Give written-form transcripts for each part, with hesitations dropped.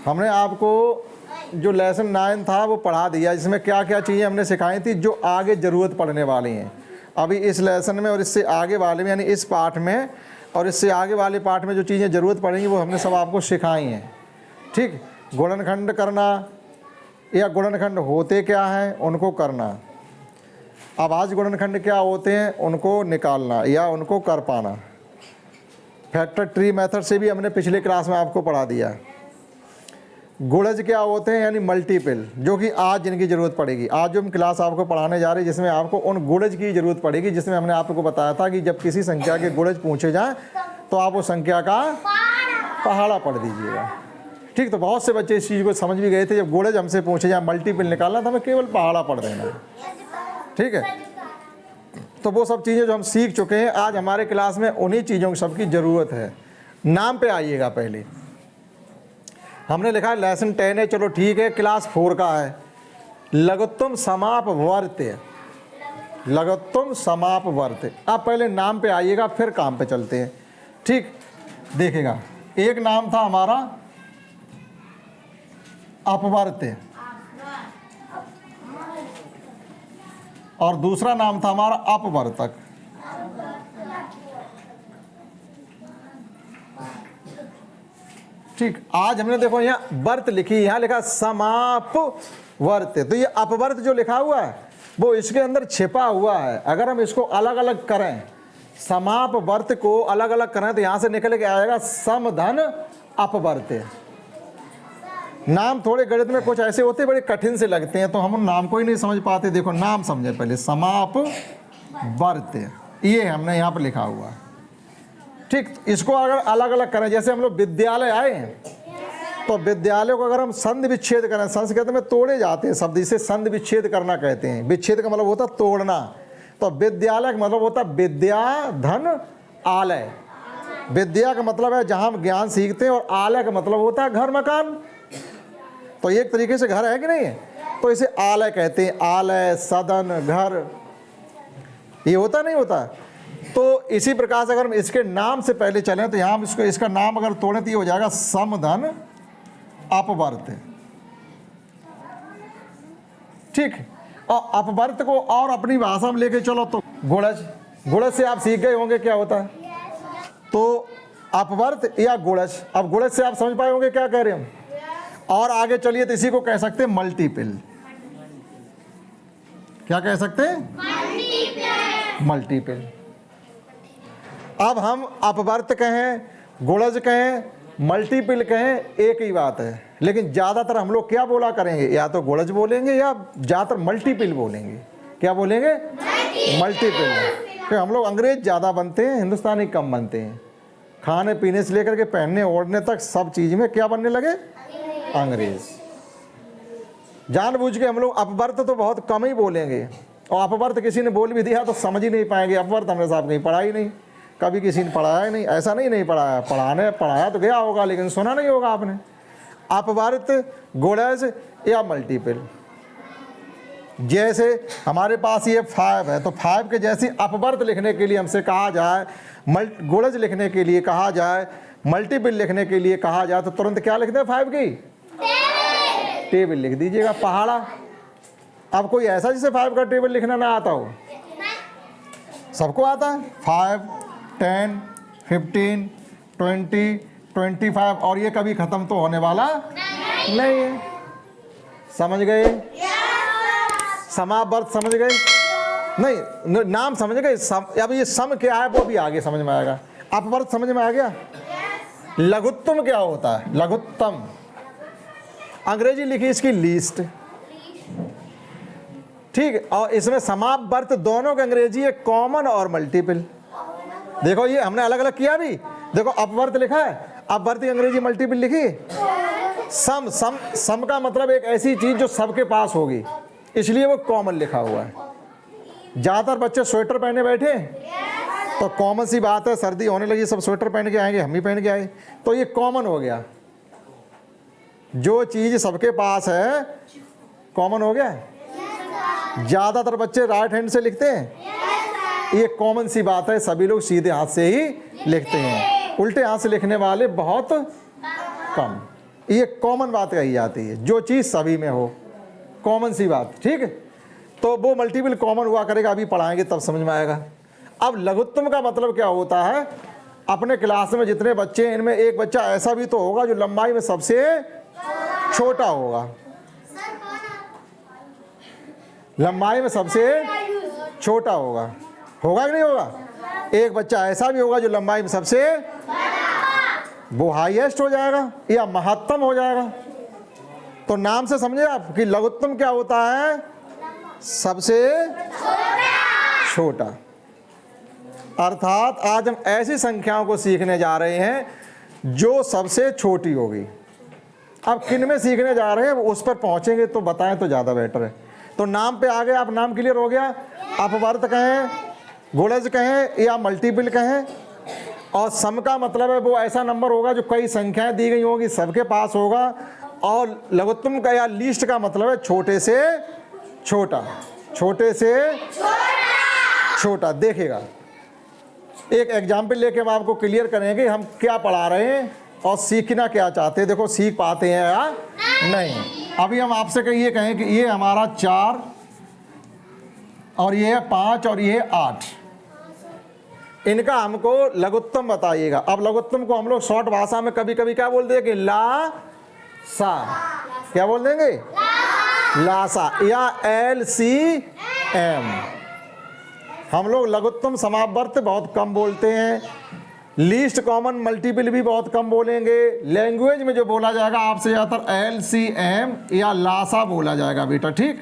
हमने आपको जो लेसन 9 था वो पढ़ा दिया, जिसमें क्या क्या चीज़ें हमने सिखाई थी जो आगे ज़रूरत पड़ने वाली हैं। अभी इस लेसन में और इससे आगे वाले में, यानी इस पाठ में और इससे आगे वाले पाठ में जो चीज़ें ज़रूरत पड़ेंगी वो हमने सब आपको सिखाई हैं। ठीक, गुणनखंड करना या गुणनखंड होते क्या हैं उनको करना, आवाज़ गुणनखंड क्या होते हैं उनको निकालना या उनको कर पाना। फैक्टर ट्री मेथड से भी हमने पिछले क्लास में आपको पढ़ा दिया। गुणज क्या होते हैं यानी मल्टीपल, जो कि आज जिनकी ज़रूरत पड़ेगी। आज जो हम क्लास आपको पढ़ाने जा रहे हैं जिसमें आपको उन गुणज की ज़रूरत पड़ेगी, जिसमें हमने आपको बताया था कि जब किसी संख्या के गुणज पूछे जाएं तो आप उस संख्या का पहाड़ा पढ़ दीजिएगा। ठीक, तो बहुत से बच्चे इस चीज़ को समझ भी गए थे, जब गुणज हमसे पूछे जाए मल्टीपल निकालना तो हमें केवल पहाड़ा पढ़ देना है। ठीक है, तो वो सब चीज़ें जो हम सीख चुके हैं, आज हमारे क्लास में उन्हीं चीज़ों की सबकी ज़रूरत है। नाम पे आइएगा। पहले हमने लिखा है लेसन 10 है, चलो ठीक है, क्लास 4 का है। लघुत्तम समापवर्त्य, लघुत्तम समापवर्त्य। अब पहले नाम पे आइएगा फिर काम पे चलते हैं। ठीक, देखिएगा, एक नाम था हमारा अपवर्त्य और दूसरा नाम था हमारा अपवर्तक। ठीक, आज हमने देखो यहाँ वर्त लिखी, यहाँ लिखा समापवर्त, तो ये अपवर्त जो लिखा हुआ है वो इसके अंदर छिपा हुआ है। अगर हम इसको अलग अलग करें, समापवर्त को अलग अलग करें तो यहाँ से निकल के आएगा समधन अपवर्त। नाम थोड़े गणित में कुछ ऐसे होते हैं बड़े कठिन से लगते हैं, तो हम उन नाम को ही नहीं समझ पाते। देखो नाम समझे पहले, समापवर्त, ये हमने यहाँ पर लिखा हुआ है। ठीक, इसको अगर अलग अलग करें, जैसे हम लोग विद्यालय आए हैं तो विद्यालय को अगर हम संधि विच्छेद करें, संस्कृत में तोड़े जाते हैं शब्द, इसे संधि विच्छेद करना कहते हैं। विच्छेद का मतलब होता है तोड़ना, तो विद्यालय का मतलब होता है विद्या धन आलय। विद्या का मतलब है जहाँ हम ज्ञान सीखते हैं और आलय का मतलब होता है घर मकान। तो एक तरीके से घर है कि नहीं है, तो इसे आलय कहते हैं। आलय, सदन, घर, ये होता नहीं होता। तो इसी प्रकार से अगर हम इसके नाम से पहले चलें तो यहाँ हम इसको, इसका नाम अगर तोड़ें तो ये हो जाएगा समधन अपवर्त। ठीक, और अपवर्त को और अपनी भाषा में लेके चलो तो गुणज। गुणज से आप सीख गए होंगे क्या होता है, तो अपवर्त या गुणज। अब गुणज से आप समझ पाए होंगे क्या कह रहे हैं हम। और आगे चलिए तो इसी को कह सकते हैं मल्टीपल। क्या कह सकते हैं, मल्टीपल। अब हम अपवर्त कहें, गुणज कहें, मल्टीपल कहें, एक ही बात है। लेकिन ज़्यादातर हम लोग क्या बोला करेंगे, या तो गुणज बोलेंगे या ज़्यादातर मल्टीपल बोलेंगे। क्या बोलेंगे, मल्टीपल। क्योंकि हम लोग अंग्रेज ज़्यादा बनते हैं, हिंदुस्तानी कम बनते हैं। खाने पीने से लेकर के पहनने ओढ़ने तक सब चीज़ में क्या बनने लगे, अंग्रेज। जानबूझ के हम लोग अपवर्त तो बहुत कम ही बोलेंगे, और अपवर्त किसी ने बोल भी दिया तो समझ ही नहीं पाएंगे। अपवर्त हमने साहब कहीं पढ़ा ही नहीं, कभी किसी ने पढ़ाया ही नहीं। ऐसा नहीं पढ़ाया, पढ़ाया तो गया होगा लेकिन सुना नहीं होगा आपने। अपवर्त, गुणज या मल्टीपल। जैसे हमारे पास ये 5 है, तो 5 के जैसी अपवर्त लिखने के लिए हमसे कहा जाए, गुणज लिखने के लिए कहा जाए, मल्टीपल लिखने के लिए कहा जाए, तो तुरंत क्या लिखते हैं 5 की टेबल लिख दीजिएगा, पहाड़ा। अब कोई ऐसा जिसे 5 का टेबल लिखना ना आता हो, सबको आता है। 5, 10, 15, 20, 25, और ये कभी खत्म तो होने वाला नहीं है। समझ गए, समावर्त समझ गए, नहीं नाम समझ गए। अब ये सम क्या है वो भी आगे समझ में आएगा। अपवर्त समझ में आ गया। लघुत्तम क्या होता है, लघुत्तम अंग्रेजी लिखी इसकी लीस्ट। ठीक, और इसमें समापवर्त दोनों के अंग्रेजी है कॉमन और मल्टीपल। देखो ये हमने अलग अलग किया भी, देखो अपवर्त लिखा है, अपवर्त की अंग्रेजी मल्टीपल लिखी। सम का मतलब एक ऐसी चीज जो सबके पास होगी, इसलिए वो कॉमन लिखा हुआ है। ज्यादातर बच्चे स्वेटर पहने बैठे, तो कॉमन सी बात है, सर्दी होने लगी सब स्वेटर पहन के आएंगे, हम भी पहन के आए, तो ये कॉमन हो गया। जो चीज सबके पास है कॉमन हो गया। ज्यादातर बच्चे राइट हैंड से लिखते हैं, ये कॉमन सी बात है, सभी लोग सीधे हाथ से ही लिखते हैं, उल्टे हाथ से लिखने वाले बहुत कम। ये कॉमन बात कही जाती है, जो चीज़ सभी में हो, कॉमन सी बात, ठीक है। तो वो मल्टीपल कॉमन हुआ करेगा, अभी पढ़ाएंगे तब समझ में आएगा। अब लघुत्तम का मतलब क्या होता है, अपने क्लास में जितने बच्चे हैं इनमें एक बच्चा ऐसा भी तो होगा जो लंबाई में सबसे छोटा होगा, लंबाई में सबसे छोटा होगा, होगा कि नहीं होगा। एक बच्चा ऐसा भी होगा जो लंबाई में सबसे, वो हाईएस्ट हो जाएगा या महत्तम हो जाएगा। तो नाम से समझे आप कि लघुत्तम क्या होता है, सबसे छोटा। अर्थात आज हम ऐसी संख्याओं को सीखने जा रहे हैं जो सबसे छोटी होगी। अब किन में सीखने जा रहे हैं उस पर पहुंचेंगे तो बताएं तो ज़्यादा बेटर है। तो नाम पे आ गए आप, नाम क्लियर हो गया। अपवर्त कहें, गुणज कहें या मल्टीपल कहें, और सम का मतलब है वो ऐसा नंबर होगा जो कई संख्याएं दी गई होंगी सबके पास होगा, और लघुत्तम का या लीस्ट का मतलब है छोटे से छोटा, छोटे से छोटा। देखिएगा एक एग्जाम्पल लेके हम आपको क्लियर करेंगे हम क्या पढ़ा रहे हैं और सीखना क्या चाहते हैं। देखो सीख पाते हैं या नहीं। अभी हम आपसे ये कहें कि ये हमारा 4 और ये है 5 और ये 8, इनका हमको लघुत्तम बताइएगा। अब लघुत्तम को हम लोग शॉर्ट भाषा में कभी कभी क्या बोल देंगे, ला सा, क्या बोल देंगे, लासा या LCM। हम लोग लघुत्तम समावर्त बहुत कम बोलते हैं, लीस्ट कॉमन मल्टीपल भी बहुत कम बोलेंगे। लैंग्वेज में जो बोला जाएगा आपसे ज़्यादातर LCM या लासा बोला जाएगा बेटा, ठीक।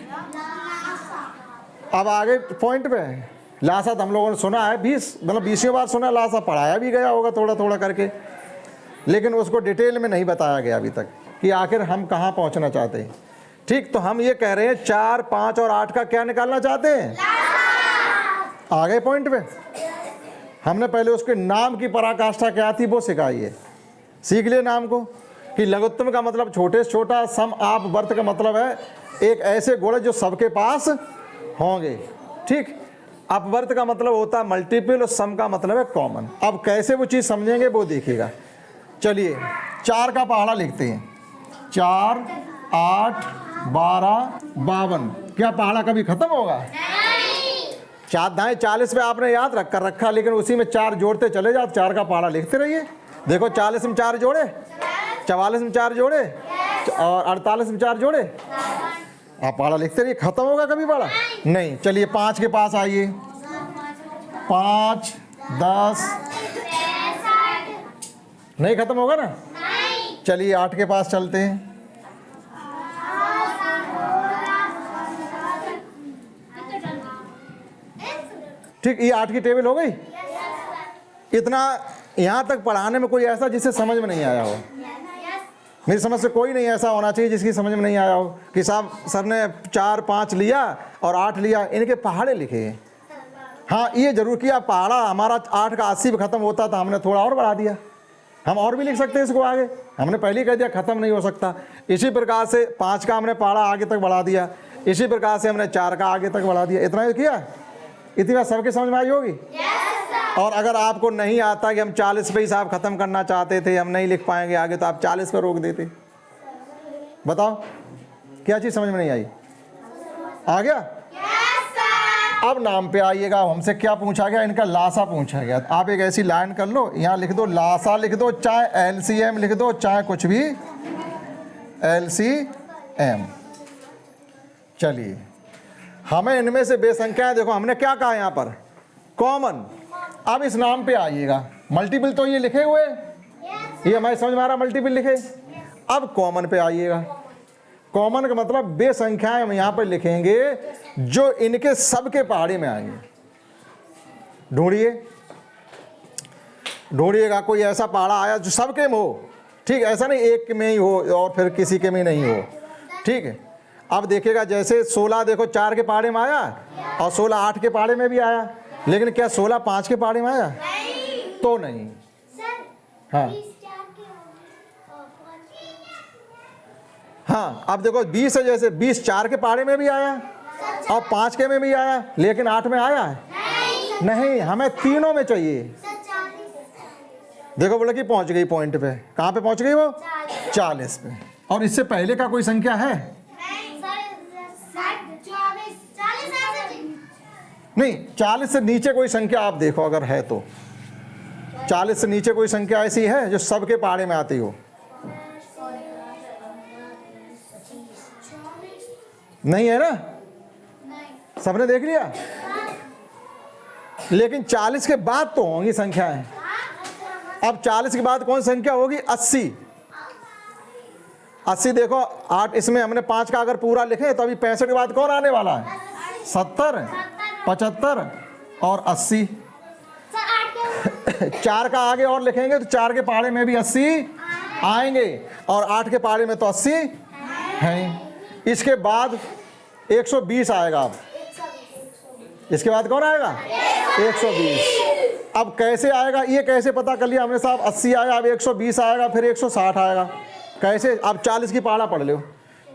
अब आगे पॉइंट पे लासा तो हम लोगों ने सुना है 20वीं बार सुना, लासा पढ़ाया भी गया होगा थोड़ा थोड़ा करके, लेकिन उसको डिटेल में नहीं बताया गया अभी तक कि आखिर हम कहाँ पहुँचना चाहते हैं, ठीक। तो हम ये कह रहे हैं 4, 5 और 8 का क्या निकालना चाहते हैं, आगे पॉइंट पे। हमने पहले उसके नाम की पराकाष्ठा क्या थी वो सिखाई है, सीख लिए नाम को कि लघुत्तम का मतलब छोटे से छोटा, सम आप वर्त का मतलब है एक ऐसे गुण जो सबके पास होंगे, ठीक। अपवर्त का मतलब होता है मल्टीपल और सम का मतलब है कॉमन। अब कैसे वो चीज़ समझेंगे वो देखिएगा। चलिए 4 का पहाड़ा लिखते हैं, 4, 8, 12, 52। क्या पहाड़ा कभी खत्म होगा, 4 दाएँ 40 पे आपने याद रखा, लेकिन उसी में 4 जोड़ते चले जाओ, 4 का पहाड़ा लिखते रहिए। देखो 40 में 4 जोड़े, 44 में 4 जोड़े और 48 में 4 जोड़े, आप पहाड़ा लिखते रहिए। खत्म होगा कभी पहाड़ा नहीं। चलिए 5 के पास आइए, 5, 10, नहीं खत्म होगा ना। चलिए 8 के पास चलते हैं, ठीक। ये 8 की टेबल हो गई। इतना यहाँ तक पढ़ाने में कोई ऐसा जिससे समझ में नहीं आया हो, मेरी समझ से कोई नहीं ऐसा होना चाहिए जिसकी समझ में नहीं आया हो कि साहब सर ने 4, 5 लिया और 8 लिया, इनके पहाड़े लिखे हैं। हाँ ये जरूर किया, पहाड़ा हमारा 8 का 80 पे ख़त्म होता था, हमने थोड़ा और बढ़ा दिया। हम और भी लिख सकते हैं इसको आगे, हमने पहले ही कह दिया ख़त्म नहीं हो सकता। इसी प्रकार से 5 का हमने पहाड़ा आगे तक बढ़ा दिया, इसी प्रकार से हमने 4 का आगे तक बढ़ा दिया। इतना ही किया, इतनी बात सबके समझ में आई होगी। और अगर आपको नहीं आता कि हम 40 पे ही साहब ख़त्म करना चाहते थे, हम नहीं लिख पाएंगे आगे, तो आप 40 पर रोक देते। बताओ क्या चीज़ समझ में नहीं आई, आ गया। अब नाम पे आइएगा, हमसे क्या पूछा गया, इनका लासा पूछा गया। आप एक ऐसी लाइन कर लो, यहाँ लिख दो लासा लिख दो, चाहे LCM लिख दो, चाहे कुछ भी LCM। चलिए हमें इनमें से बेसंख्या, देखो हमने क्या कहा यहाँ पर, कॉमन। अब इस नाम पे आइएगा, मल्टीपल तो ये लिखे हुए, ये हमारे समझ में आ रहा मल्टीपल लिखे। अब कॉमन पे आइएगा, कॉमन का मतलब बेसंख्याएं हम यहाँ पर लिखेंगे जो इनके सबके पहाड़े में आएंगे। ढूंढिएगा कोई ऐसा पहाड़ा आया जो सबके में हो, ठीक। ऐसा नहीं एक में ही हो और फिर किसी के में नहीं हो, ठीक है। अब देखिएगा जैसे 16 देखो 4 के पहाड़े में आया और 16 8 के पहाड़े में भी आया, लेकिन क्या 16 5 के पहाड़े में आया, तो नहीं। हाँ हाँ, अब देखो 20 है, जैसे 20 4 के पहाड़े में भी आया और 5 के में भी आया, लेकिन 8 में आया है नहीं, हमें तीनों में चाहिए। देखो बोला कि पहुंच गई पॉइंट पे, कहाँ पे पहुंच गई वो, 40 पे। और इससे पहले का कोई संख्या है? नहीं, 40 से नीचे कोई संख्या आप देखो अगर है तो। 40 से नीचे कोई संख्या ऐसी है जो सबके पहाड़े में आती हो? नहीं है ना? सबने देख लिया। लेकिन 40 के बाद तो होंगी संख्याएं। अब 40 के बाद कौन संख्या होगी? 80। 80 देखो, 8 इसमें हमने 5 का अगर पूरा लिखे तो अभी 65 के बाद कौन आने वाला है? 70, 75 और 80। 4 का आगे और लिखेंगे तो 4 के पहाड़े में भी 80 आएंगे और 8 के पहाड़े में तो 80 हैं। इसके बाद 120 आएगा। अब इसके बाद कौन आएगा? 120। अब कैसे आएगा ये कैसे पता कर लिया हमने साहब? 80 आया, अब 120 आएगा, फिर 160 आएगा। कैसे? अब 40 की पहाड़ा पढ़ लो।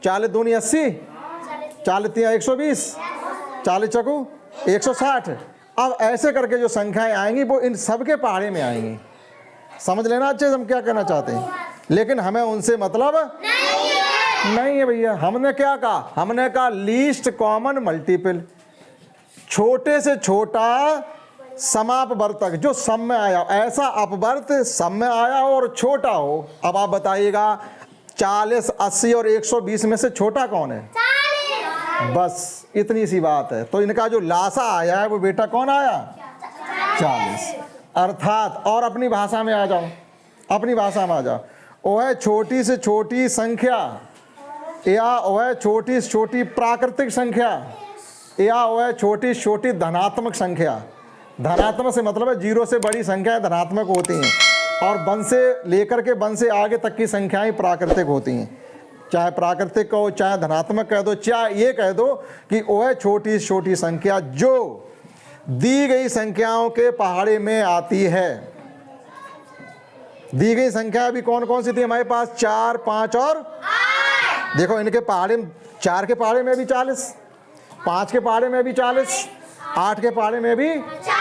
40 दूनी 80, 40 तिया 120, 40 चकू 160। अब ऐसे करके जो संख्याएं आएंगी वो इन सब के पहाड़े में आएंगी। समझ लेना अच्छे से हम क्या कहना चाहते हैं। लेकिन हमें उनसे मतलब नहीं है भैया। हमने क्या कहा? हमने कहा लीस्ट कॉमन मल्टीपल, छोटे से छोटा समापवर्तक जो सम में आया, ऐसा अपवर्त सम में आया हो और छोटा हो। अब आप बताइएगा 40, 80 और 120 में से छोटा कौन है? 40। बस इतनी सी बात है। तो इनका जो लासा आया है वो बेटा कौन आया? 40। अर्थात, और अपनी भाषा में आ जाओ, अपनी भाषा में आ जाओ, वो है छोटी से छोटी संख्या या वो है छोटी से छोटी प्राकृतिक संख्या या वो है छोटी से छोटी धनात्मक संख्या। धनात्मक से मतलब है 0 से बड़ी संख्याएं धनात्मक होती हैं और 1 से लेकर के 1 से आगे तक की संख्याएं प्राकृतिक होती हैं। चाहे प्राकृतिक कहो, चाहे धनात्मक कह दो, चाहे ये कह दो कि वो है छोटी से छोटी संख्या जो दी गई संख्याओं के पहाड़े में आती है। दी गई संख्या अभी कौन कौन सी थी हमारे पास? 4, 5 और 8। देखो इनके पहाड़े में 4 के पहाड़े में भी 40, 5 के पहाड़े में भी 40, 8 के पहाड़े में भी 40।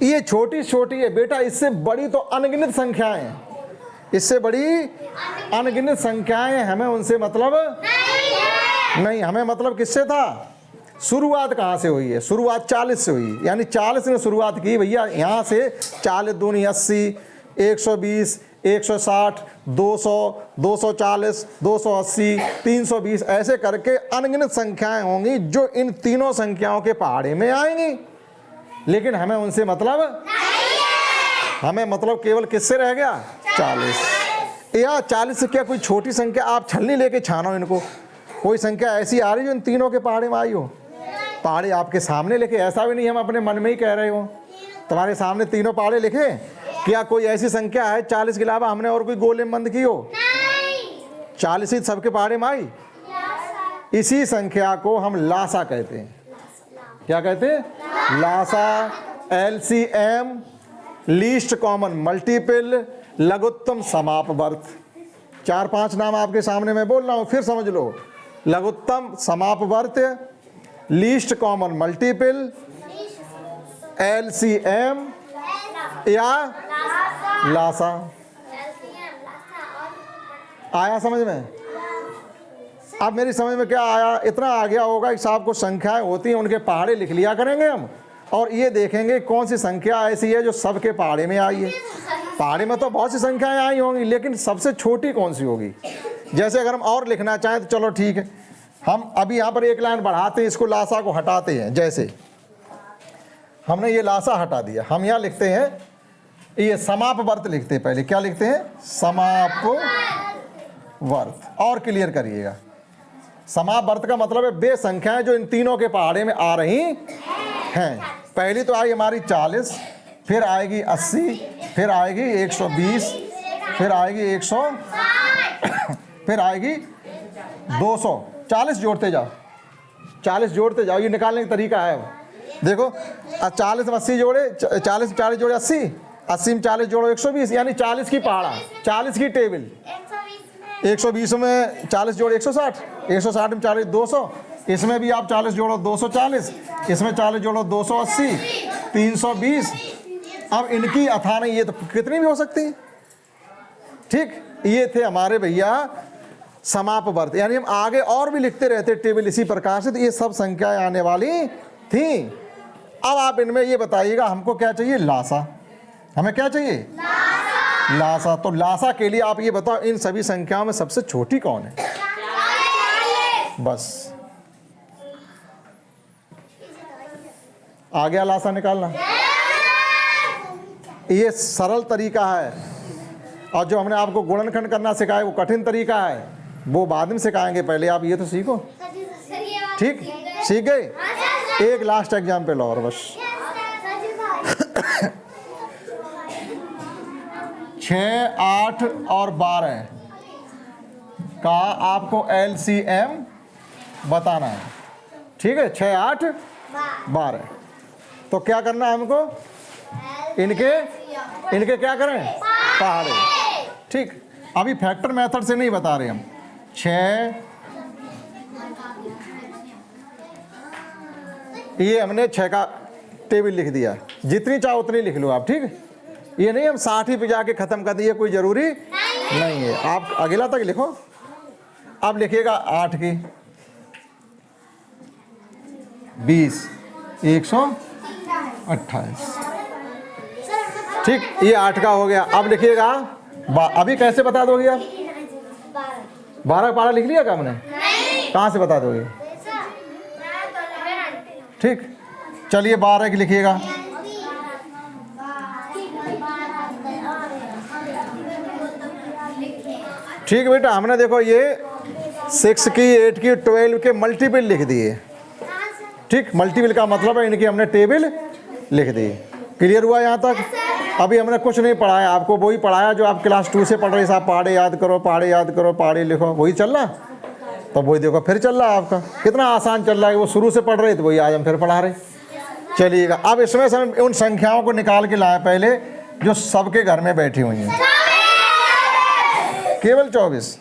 ये छोटी छोटी है बेटा, इससे बड़ी तो अनगिनत संख्याएं हैं। इससे बड़ी अनगिनत संख्याएं, हमें उनसे मतलब नहीं। हमें मतलब किससे था? शुरुआत कहाँ से हुई है? शुरुआत 40 से हुई। यानी 40 ने शुरुआत की भैया। यहाँ से 40 दूनी 80, 120, 160, 200, 240, 280, 320 ऐसे करके अनगिनत संख्याएं होंगी जो इन तीनों संख्याओं के पहाड़े में आएंगी। लेकिन हमें उनसे मतलब नहीं है। हमें मतलब केवल किससे रह गया? 40। या 40 से क्या कोई छोटी संख्या? आप छलनी लेके छानो इनको, कोई संख्या ऐसी आ रही जो इन तीनों के पहाड़े में आई हो? पहाड़े आपके सामने लिखे, ऐसा भी नहीं हम अपने मन में ही कह रहे हो। तुम्हारे सामने तीनों पहाड़े लिखे। क्या कोई ऐसी संख्या है 40 के अलावा हमने और कोई गोले बंद की हो? नहीं। 40 ही सबके पहाड़े में आई। इसी संख्या को हम लासा कहते हैं। क्या कहते हैं? लासा, LCM, लीस्ट कॉमन मल्टीपल, लघुत्तम समापवर्त। 4-5 नाम आपके सामने मैं बोल रहा हूं, फिर समझ लो। लघुत्तम समापवर्त, लीस्ट कॉमन मल्टीपल, LCM या लासा। आया समझ में? अब मेरी समझ में क्या आया? इतना आ गया होगा कि साहब को संख्याएं होती हैं उनके पहाड़े लिख लिया करेंगे हम और ये देखेंगे कौन सी संख्या ऐसी है जो सबके पहाड़े में आई है। पहाड़े में तो बहुत सी संख्याएं आई होंगी, लेकिन सबसे छोटी कौन सी होगी? जैसे अगर हम और लिखना चाहें तो चलो ठीक है, हम अभी यहाँ पर एक लाइन बढ़ाते हैं, इसको लासा को हटाते हैं। जैसे हमने ये लासा हटा दिया, हम यहाँ लिखते हैं ये समापवर्त लिखते हैं। पहले क्या लिखते हैं? समापवर्त। और क्लियर करिएगा, समापवर्त का मतलब है वे संख्याएं जो इन तीनों के पहाड़े में आ रही हैं। पहली तो आई हमारी 40, फिर आएगी 80, फिर आएगी 120, फिर आएगी 100, फिर आएगी 200। 40 जोड़ते जाओ, 40 जोड़ते जाओ। ये निकालने का तरीका है। देखो 40 में 80 जोड़े, 40 में 40 जोड़े 80, 80 में 40 जोड़ो 120, यानी 40 की पहाड़ा, 40 की टेबल। 120 में 40 जोड़े 160, 160 में 40 200, इसमें भी आप 40 जोड़ो 240, इसमें 40 जोड़ो 280, 320। अब इनकी अथाह नहीं, ये तो कितनी भी हो सकती है। ठीक, ये थे हमारे भैया समापवर्त, यानी हम आगे और भी लिखते रहते टेबल इसी प्रकार से, तो ये सब संख्याएं आने वाली थी। अब आप इनमें ये बताइएगा हमको क्या चाहिए, लासा। हमें क्या चाहिए, लासा। तो लासा के लिए आप ये बताओ इन सभी संख्याओं में सबसे छोटी कौन है? बस आ गया लासा निकालना। ये सरल तरीका है, और जो हमने आपको गुणनखंड करना सिखाया वो कठिन तरीका है, वो बाद में सिखाएंगे, पहले आप ये तो सीखो। ठीक, सीख गए? एक लास्ट एग्जाम्पल और बस। 6, 8 और 12 का आपको LCM बताना है। ठीक है, 6, 8, 12। तो क्या करना है हमको, इनके क्या करें, पहाड़े। ठीक, अभी फैक्टर मेथड से नहीं बता रहे हम। 6, ये हमने 6 का टेबल लिख दिया, जितनी चाहो उतनी लिख लो आप। ठीक है, ये नहीं हम 60 पे जाके खत्म कर दिए, कोई जरूरी नहीं है। आप अगला तक लिखो। अब लिखिएगा 8 की 20, 128। ठीक, ये 8 का हो गया। अब लिखिएगा, अभी कैसे बता दोगे आप? 12 का 12 लिख लिया क्या हमने? कहाँ से बता दोगे? ठीक, चलिए 12 की लिखिएगा। ठीक बेटा, हमने देखो ये 6 की, 8 की, 12 के मल्टीपल लिख दिए। ठीक, मल्टीपल का मतलब है इनकी हमने टेबल लिख दी। क्लियर हुआ यहाँ तक? अभी हमने कुछ नहीं पढ़ाया आपको, वही पढ़ाया जो आप क्लास 2 से पढ़ रहे। साहब पहाड़े याद करो, पहाड़े याद करो, पहाड़े लिखो, वही चल रहा। तो वही देखो फिर चल रहा है आपका, कितना आसान चल रहा है। वो शुरू से पढ़ रहे थे, वही आज हम फिर पढ़ा रहे। चलिएगा, अब इसमें से हम उन संख्याओं को निकाल के लाए पहले जो सबके घर में बैठी हुई हैं। केवल 24।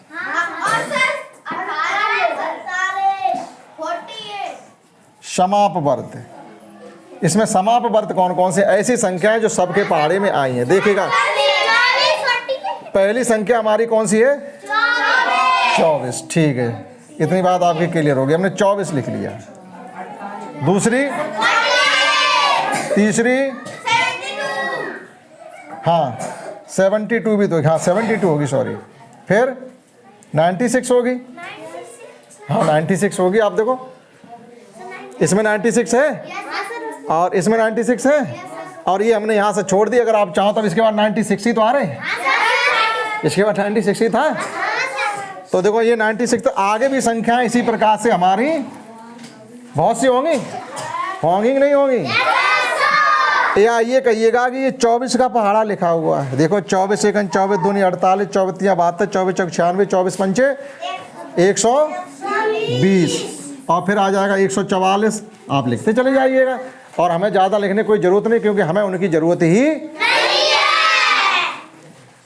समापवर्त, इसमें समापवर्त कौन कौन से? ऐसी संख्याएं जो सबके पहाड़े में आई हैं। देखिएगा, पहली संख्या हमारी कौन सी है? 24। ठीक है, इतनी बात आपकी क्लियर हो गई, हमने 24 लिख लिया। दूसरी, तीसरी, हाँ 72 भी तो, हाँ 72 होगी, सॉरी। फिर 96 होगी, हाँ 96 होगी। आप देखो इसमें 96 है और इसमें 96 है, और ये हमने यहाँ से छोड़ दी। अगर आप चाहो तब इसके बाद 96 ही तो आ रहे हैं, इसके बाद 96 ही था। तो देखो ये 96, तो आगे भी संख्याएं इसी प्रकार से हमारी बहुत सी होंगी, होंगी नहीं होंगी? या ये कहिएगा कि ये 24 का पहाड़ा लिखा हुआ है। देखो 24 1 24 दूनी 48, 24 3 72, 24 4 96, 24 5 120, और फिर आ जाएगा 144। आप लिखते चले जाइएगा, और हमें ज़्यादा लिखने की कोई ज़रूरत नहीं, क्योंकि हमें उनकी ज़रूरत ही नहीं है।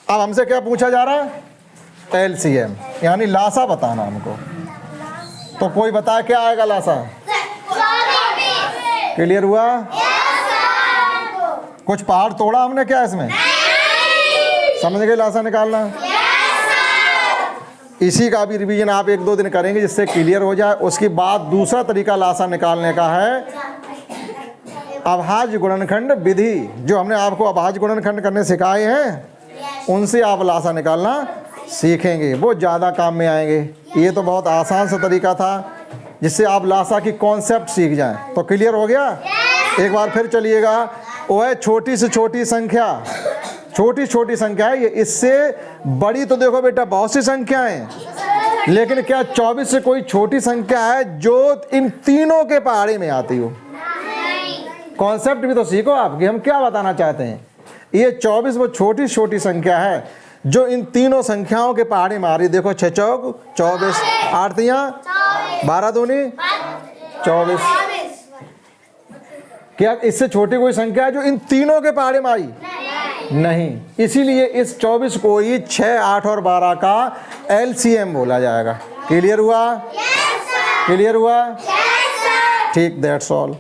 अब हमसे क्या पूछा जा रहा है? LCM, यानी लासा बताना हमको। तो कोई बताए क्या आएगा लासा? क्लियर हुआ? कुछ पहाड़ तोड़ा हमने क्या इसमें? समझ गए लासा निकालना? इसी का भी रिवीजन आप 1-2 दिन करेंगे जिससे क्लियर हो जाए। उसके बाद दूसरा तरीका लासा निकालने का है अभाज्य गुणनखंड विधि। जो हमने आपको अभाज्य गुणनखंड करने सिखाए हैं, उनसे आप लासा निकालना सीखेंगे, वो ज़्यादा काम में आएंगे। ये तो बहुत आसान सा तरीका था जिससे आप लासा की कॉन्सेप्ट सीख जाएं। तो क्लियर हो गया? एक बार फिर चलिएगा। वो है छोटी से छोटी संख्या, छोटी छोटी संख्या है ये। इससे बड़ी तो देखो बेटा बहुत सी संख्याएं हैं, लेकिन क्या 24 से कोई छोटी संख्या है जो इन तीनों के पहाड़े में आती हो? कॉन्सेप्ट भी तो सीखो आप कि हम क्या बताना चाहते हैं। ये 24 वो छोटी छोटी संख्या है जो इन तीनों संख्याओं के पहाड़े में आ रही। देखो 6 चौक 24, 8 तियां 12 दूनी 24। क्या इससे छोटी कोई संख्या है जो इन तीनों के पहाड़े में आई? नहीं। इसीलिए इस 24 को ही 6, 8 और 12 का LCM बोला जाएगा। क्लियर हुआ? क्लियर हुआ? ठीक, दैट्स ऑल।